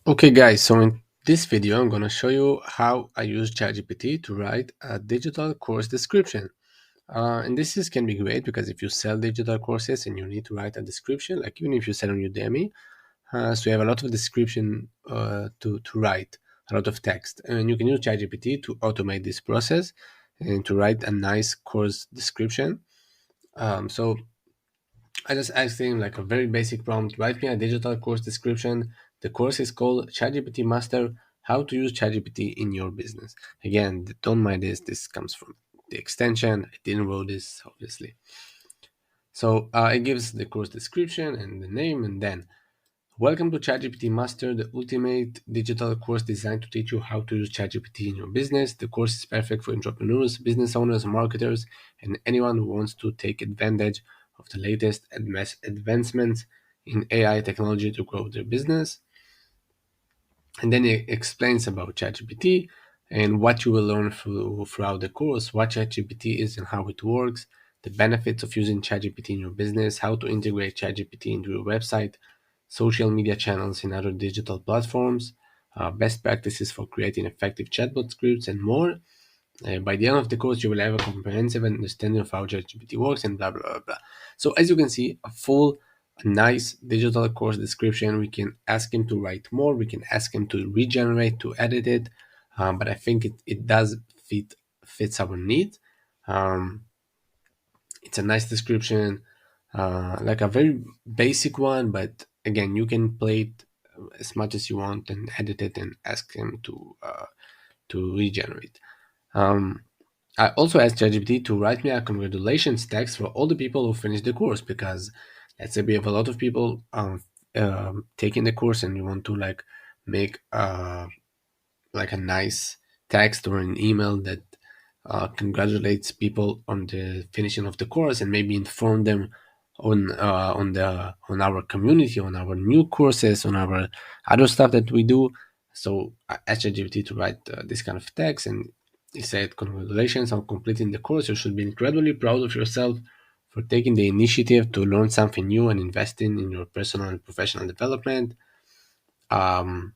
Okay guys, so in this video I'm going to show you how I use ChatGPT to write a digital course description. And can be great because if you sell digital courses and you need to write a description, like even if you sell on Udemy, so you have a lot of description to write, a lot of text. And you can use ChatGPT to automate this process and to write a nice course description. So I just asked him like a very basic prompt, write me a digital course description. The course is called ChatGPT Master, how to use ChatGPT in your business. Again, don't mind this comes from the extension. I didn't wrote this, obviously. So it gives the course description and the name, and then welcome to ChatGPT Master, the ultimate digital course designed to teach you how to use ChatGPT in your business. The course is perfect for entrepreneurs, business owners, marketers, and anyone who wants to take advantage of the latest advancements in AI technology to grow their business. And then it explains about ChatGPT and what you will learn throughout the course, what ChatGPT is and how it works, the benefits of using ChatGPT in your business, how to integrate ChatGPT into your website, social media channels and other digital platforms, best practices for creating effective chatbot scripts, and more. By the end of the course, you will have a comprehensive understanding of how ChatGPT works and blah, blah, blah, blah. So as you can see, a full, nice digital course description. We can ask him to write more. We can ask him to regenerate, to edit it. But I think it does fits our need. Um, it's a nice description, like a very basic one, but again, you can play it as much as you want and edit it and ask him to regenerate. Um, I also asked ChatGPT to write me a congratulations text for all the people who finished the course, because let's say we have a lot of people taking the course and you want to make like a nice text or an email that congratulates people on the finishing of the course and maybe inform them on our community, on our new courses, on our other stuff that we do. So I asked ChatGPT to write this kind of text, and he said, "Congratulations on completing the course. You should be incredibly proud of yourself for taking the initiative to learn something new and investing in your personal and professional development." Um,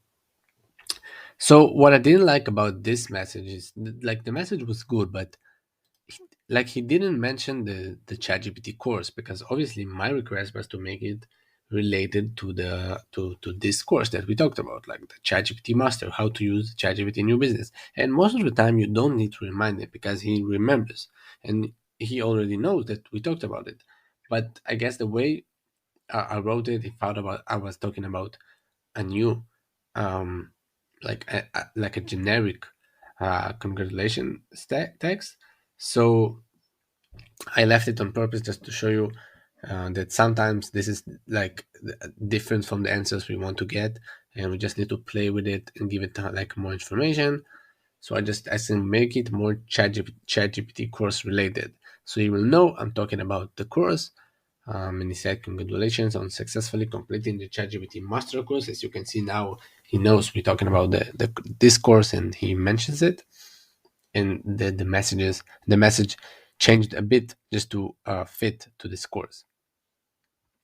so what I didn't like about this message is like the message was good, but like he didn't mention the ChatGPT course, because obviously my request was to make it related to to this course that we talked about, like the ChatGPT Master, how to use ChatGPT in your business. And most of the time you don't need to remind it because he remembers and he already knows that we talked about it. But I guess the way I wrote it, he thought about I was talking about a new um like a generic congratulation text. So I left it on purpose just to show you that sometimes this is like different from the answers we want to get, and we just need to play with it and give it like more information. So I just asked him make it more ChatGPT course related, so he will know I'm talking about the course. And he said, "Congratulations on successfully completing the ChatGPT master course." As you can see now, he knows we're talking about this course, and he mentions it. And the message changed a bit just to fit to this course.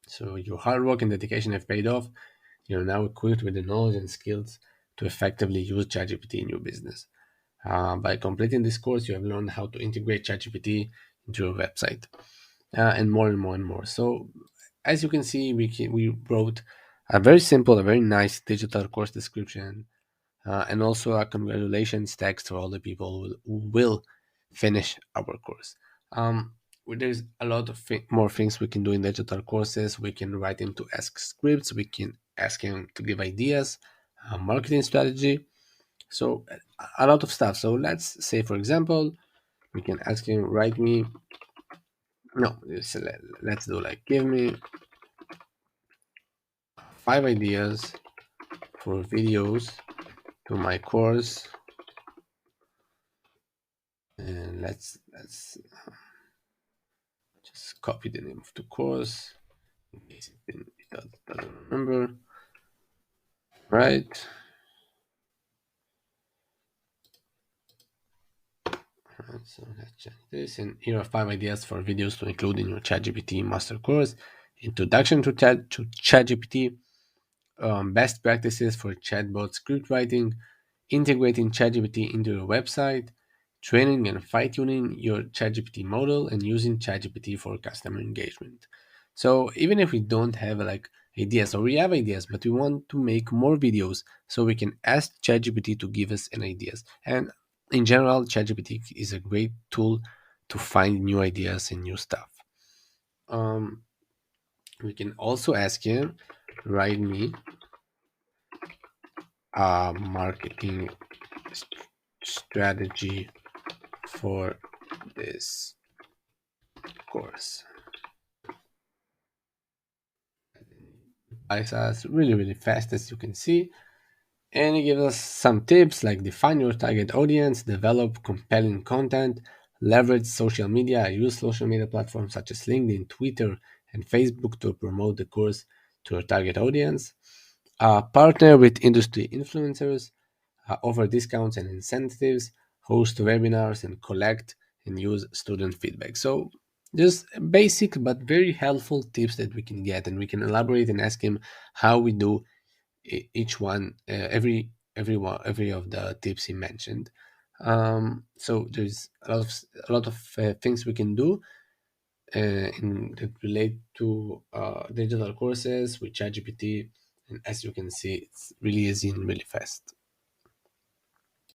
So your hard work and dedication have paid off. You're now equipped with the knowledge and skills to effectively use ChatGPT in your business. By completing this course, you have learned how to integrate ChatGPT into your website, and more and more and more. So, as you can see, we wrote a very simple, a very nice digital course description, and also a congratulations text for all the people who will finish our course. There's a lot of more things we can do in digital courses. We can write him to ask scripts. We can ask him to give ideas, marketing strategy. So a lot of stuff. So let's say, for example, we can ask him write me. No, let's do like give me 5 ideas for videos to my course, and let's just copy the name of the course in case it doesn't remember. Right. So let's check this. And here are 5 ideas for videos to include in your ChatGPT master course. Introduction to ChatGPT. best practices for chatbot script writing, integrating ChatGPT into your website, training and fine tuning your ChatGPT model, and using ChatGPT for customer engagement. So even if we don't have like ideas, or we have ideas but we want to make more videos, so we can ask ChatGPT to give us an ideas. And in general, ChatGPT is a great tool to find new ideas and new stuff. Um, we can also ask him, write me a marketing strategy for this course. It's us really, really fast, as you can see. And it gives us some tips like define your target audience, develop compelling content, leverage social media, use social media platforms such as LinkedIn, Twitter, and Facebook to promote the course to your target audience. Partner with industry influencers, offer discounts and incentives, host webinars, and collect and use student feedback. So just basic but very helpful tips that we can get, and we can elaborate and ask him how we do each one, every of the tips he mentioned. So there's a lot of things we can do that relate to digital courses with ChatGPT, and as you can see, it's really easy and really fast.